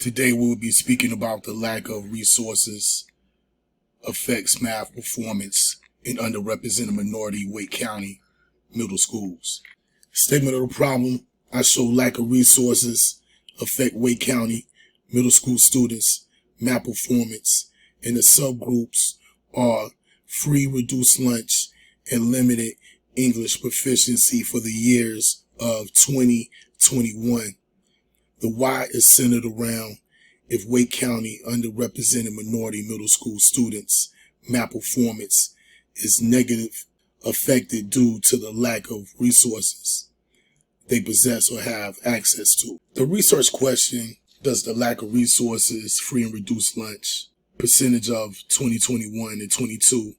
Today we'll be speaking about the lack of resources affects math performance in underrepresented minority Wake County middle schools. Statement of the problem: I show lack of resources affect Wake County middle school students' math performance, and the subgroups are free reduced lunch and limited English proficiency for the years of 2021. The why is centered around if Wake County underrepresented minority middle school students' math performance is negative affected due to the lack of resources they possess or have access to. The research question: does the lack of resources, free and reduced lunch, percentage of 2021 and 22,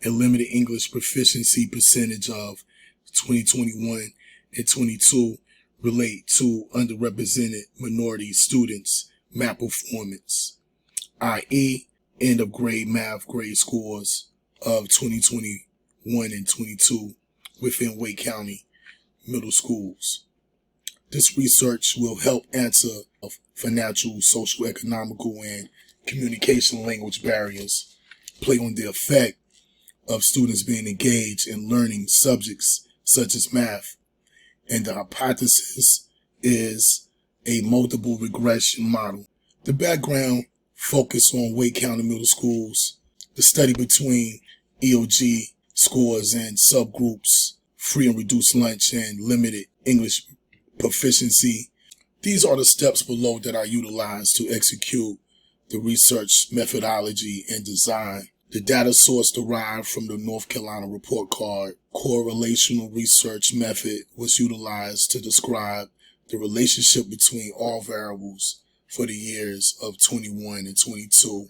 and limited English proficiency percentage of 2021 and 22 relate to underrepresented minority students' math performance, i.e. end of grade math grade scores of 2021 and 22 within Wake County middle schools. This research will help answer financial, social, economical, and communication language barriers play on the effect of students being engaged in learning subjects such as math. And the hypothesis is a multiple regression model. The background focus on Wake County middle schools, the study between EOG scores and subgroups, free and reduced lunch and limited English proficiency. These are the steps below that I utilized to execute the research methodology and design. The data source derived from the North Carolina report card correlational research method was utilized to describe the relationship between all variables for the years of 21 and 22.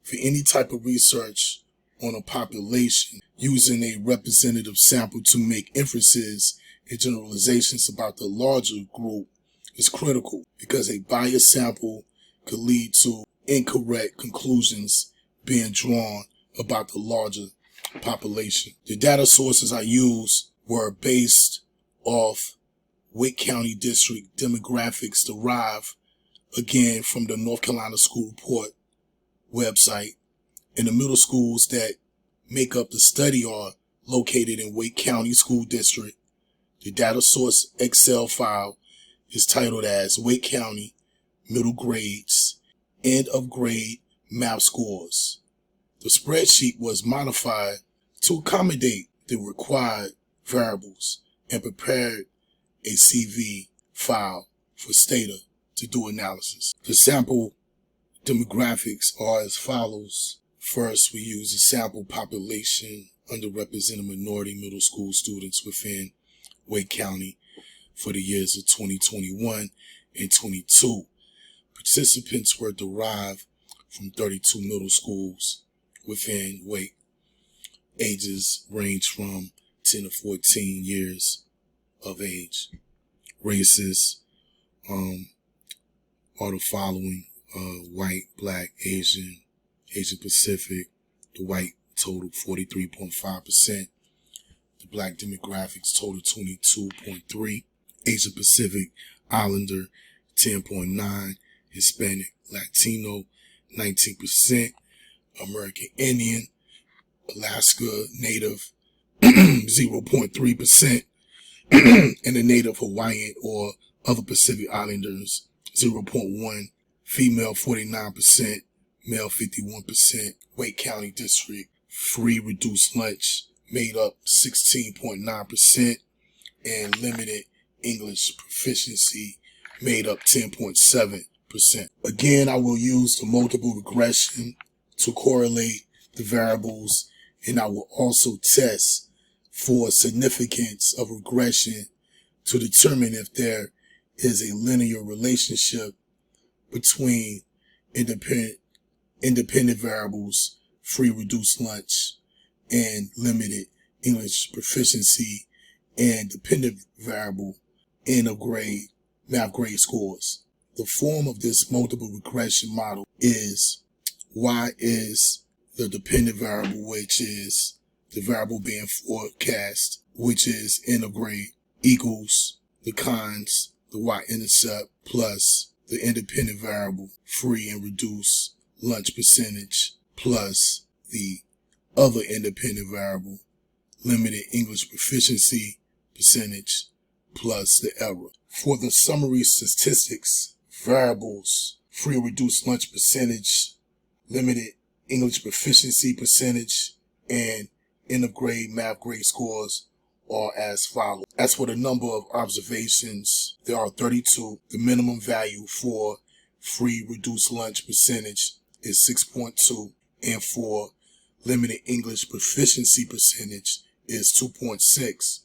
For any type of research on a population, using a representative sample to make inferences and generalizations about the larger group is critical, because a biased sample could lead to incorrect conclusions being drawn about the larger population. The data sources I used were based off Wake County District demographics derived again from the North Carolina School Report website, and the middle schools that make up the study are located in Wake County School District. The data source Excel file is titled as Wake County Middle Grades End of Grade Math Scores. The spreadsheet was modified to accommodate the required variables and prepared a CV file for Stata to do analysis. The sample demographics are as follows. First, we use a sample population underrepresented minority middle school students within Wake County for the years of 2021 and 22. Participants were derived from 32 middle schools within Wake. Ages range from 10 to 14 years of age. Races are the following: white, black, Asian, Asian Pacific. The white totaled 43.5%. The black demographics totaled 22.3%. Asian Pacific Islander 10.9%. Hispanic Latino 19%. American Indian, Alaska Native 0.3%. and the Native Hawaiian or other Pacific Islanders 0.1%. Female 49%. Male 51%. Wake County District free reduced lunch made up 16.9%, and limited English proficiency made up 10.7%. Again, I will use the multiple regression to correlate the variables, and I will also test for significance of regression to determine if there is a linear relationship between independent variables, free reduced lunch, and limited English proficiency, and dependent variable, end of grade math grade scores. The form of this multiple regression model is y is the dependent variable, which is the variable being forecast, which is end of grade, equals the cons, the y-intercept, plus the independent variable, free and reduced lunch percentage, plus the other independent variable, limited English proficiency percentage, plus the error. For the summary statistics, variables, free and reduced lunch percentage, limited English proficiency percentage, and end of grade math grade scores are as follows. As for the number of observations, there are 32. The minimum value for free reduced lunch percentage is 6.2, and for limited English proficiency percentage is 2.6,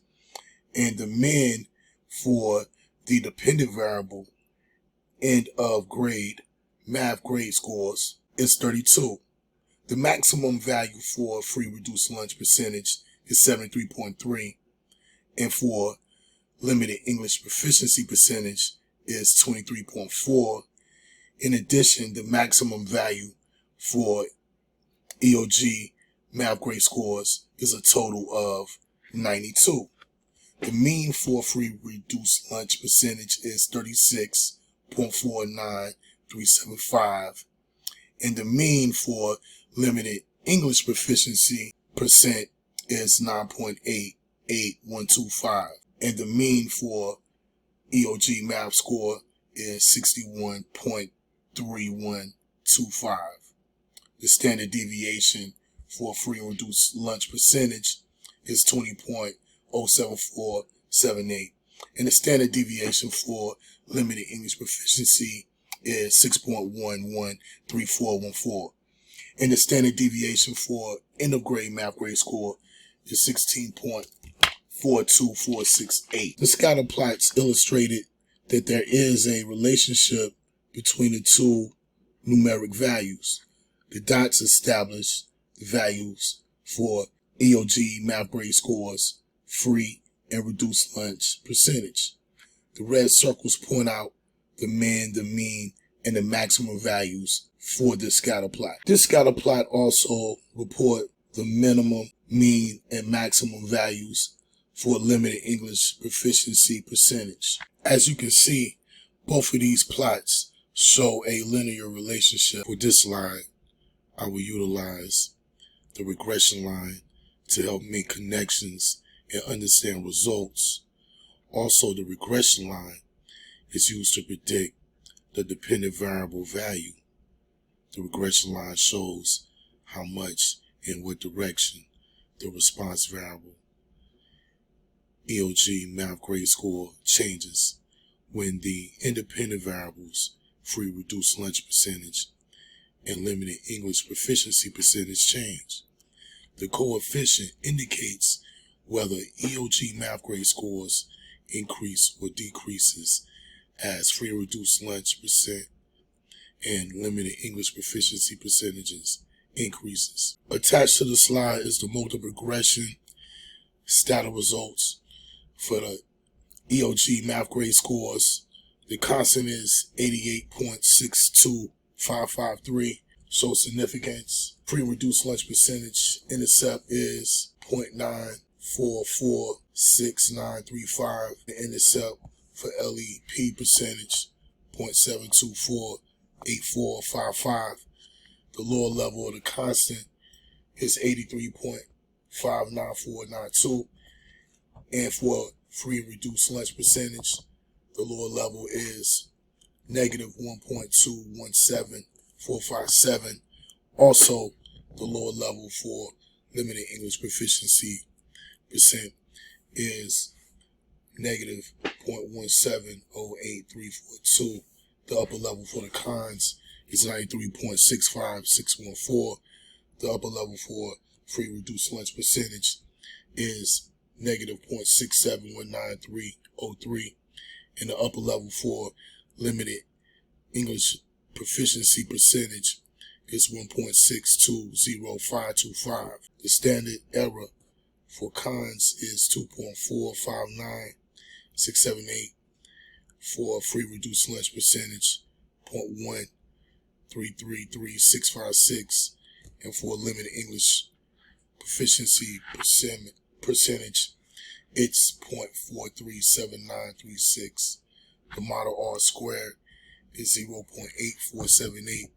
and the min for the dependent variable end of grade math grade scores is 32. The maximum value for free reduced lunch percentage is 73.3, and for limited English proficiency percentage is 23.4. In addition, the maximum value for EOG math grade scores is a total of 92. The mean for free reduced lunch percentage is 36.49375, and the mean for limited English proficiency percent is 9.88125, and the mean for EOG math score is 61.3125. The standard deviation for free and reduced lunch percentage is 20.07478, and the standard deviation for limited English proficiency is 6.113414, and the standard deviation for end of grade math grade score is 16.42468. The scatter plots illustrated that there is a relationship between the two numeric values. The dots establish the values for EOG math grade scores, free and reduced lunch percentage. The red circles point out the min, the mean, and the maximum values for this scatter plot. This scatter plot also report the minimum, mean, and maximum values for limited English proficiency percentage. As you can see, both of these plots show a linear relationship. For this line, I will utilize the regression line to help make connections and understand results. Also, the regression line is used to predict the dependent variable value. The regression line shows how much in what direction the response variable EOG math grade score changes when the independent variables free reduced lunch percentage and limited English proficiency percentage change. The coefficient indicates whether EOG math grade scores increase or decreases as free reduced lunch percent and limited English proficiency percentages increases. Attached to the slide is the multiple regression scatter results for the EOG math grade scores. The constant is 88.62553. So significance, free reduced lunch percentage intercept is 0.9446935. The intercept for LEP percentage 0.7248455. The lower level of the constant is 83.59492. And for free reduced lunch percentage, the lower level is negative 1.217457. Also, the lower level for limited English proficiency percent is negative 0.1708342. The upper level for the cons is 93.65614. The upper level for free reduced lunch percentage is negative 0.67193003. And the upper level for limited English proficiency percentage is 1.620525. The standard error for cons is 2.459678. For free reduced lunch percentage, 0.1333656, and for limited English proficiency percentage, it's 0.437936. The model R squared is 0.8478,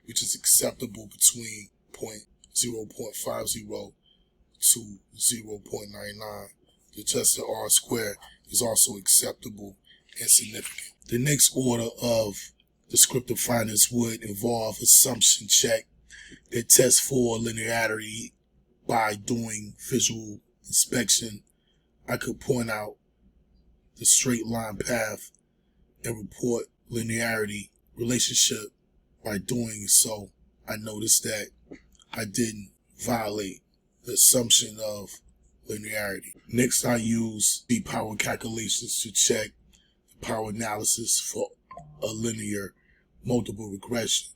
which is acceptable between 0.50 to 0.99. The test of R squared is also acceptable and significant. The next order of descriptive findings would involve assumption check that tests for linearity by doing visual inspection. I could point out the straight line path and report linearity relationship. By doing so, I noticed that I didn't violate the assumption of linearity. Next, I use the power calculations to check the power analysis for a linear multiple regression.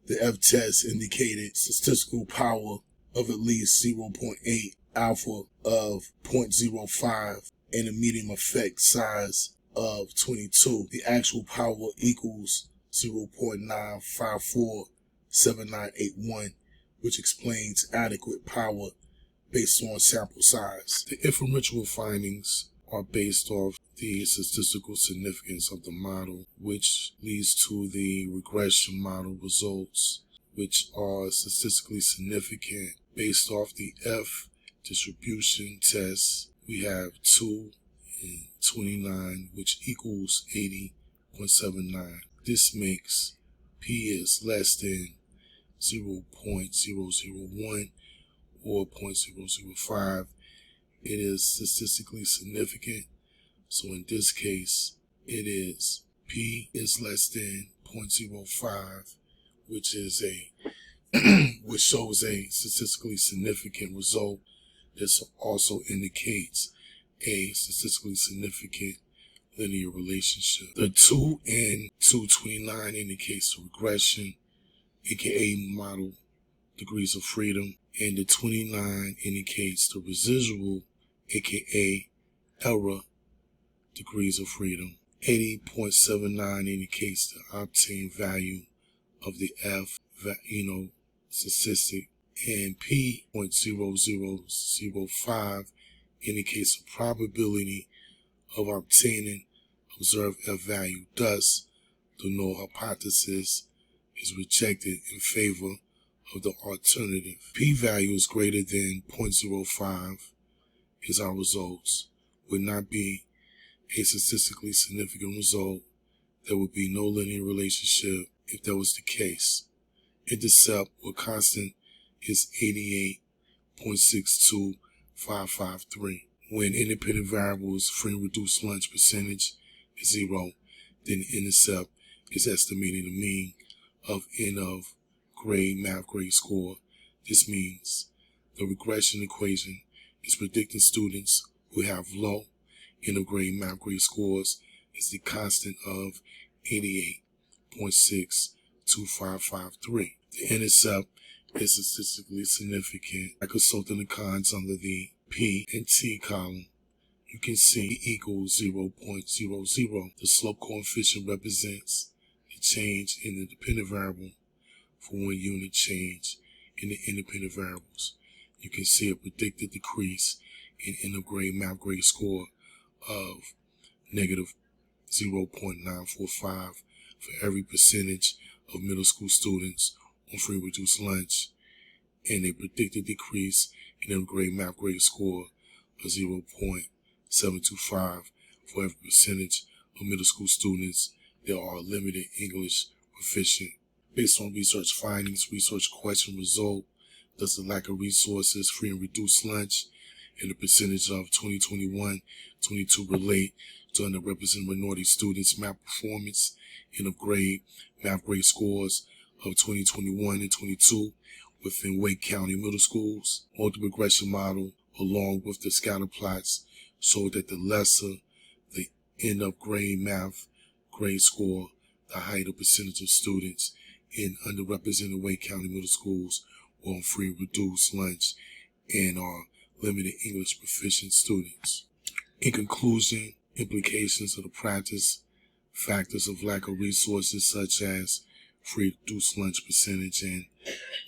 The F-test indicated statistical power of at least 0.8, alpha of 0.05, and a medium effect size of 22. The actual power equals 0.9547981, which explains adequate power based on sample size. The inferential findings are based off the statistical significance of the model, which leads to the regression model results, which are statistically significant based off the F distribution test. We have 2 and 29, which equals 80.79. This makes P is less than 0.001 or 0.005. It is statistically significant. So in this case, it is P is less than 0.05, which is which shows a statistically significant result. This also indicates a statistically significant linear relationship. The 2 and 229 indicates the regression, aka model degrees of freedom, and the 29 indicates the residual, aka error degrees of freedom. 80.79 indicates the obtained value of the F, statistic, and P.0005 indicates the probability of obtaining observed F value. Thus, the null hypothesis is rejected in favor of the alternative. P-value is greater than 0.05 is our results. Would not be a statistically significant result. There would be no linear relationship if that was the case. Intercept or constant is 88.62553. When independent variables free and reduced lunch percentage is 0, then the intercept is estimating the mean of end of grade math grade score. This means the regression equation is predicting students who have low end of grade math grade scores is the constant of 88.62553. The intercept is statistically significant. By consulting the cons under the P and T column, you can see equals 0.00. The slope coefficient represents the change in the dependent variable for 1 unit change in the independent variables. You can see a predicted decrease in end of grade math grade score of negative 0.945 for every percentage of middle school students on free reduced lunch, and a predicted decrease in end of grade math grade score of 0.725 for every percentage of middle school students that are limited English proficient. Based on research findings, research question result, does the lack of resources, free and reduced lunch, and the percentage of 2021-22 relate to underrepresented minority students' math performance end of grade math grade scores of 2021 and 22 within Wake County middle schools? Multiple regression model, along with the scatter plots, showed that the lesser the end of grade math grade score, the higher the percentage of students in underrepresented Wake County middle schools were on free reduced lunch and are limited English proficient students. In conclusion, implications of the practice, factors of lack of resources such as free reduced lunch percentage and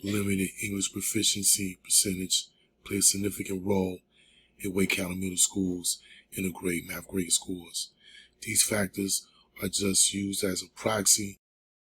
limited English proficiency percentage play a significant role in Wake County middle schools and the grade math grade scores. These factors are just used as a proxy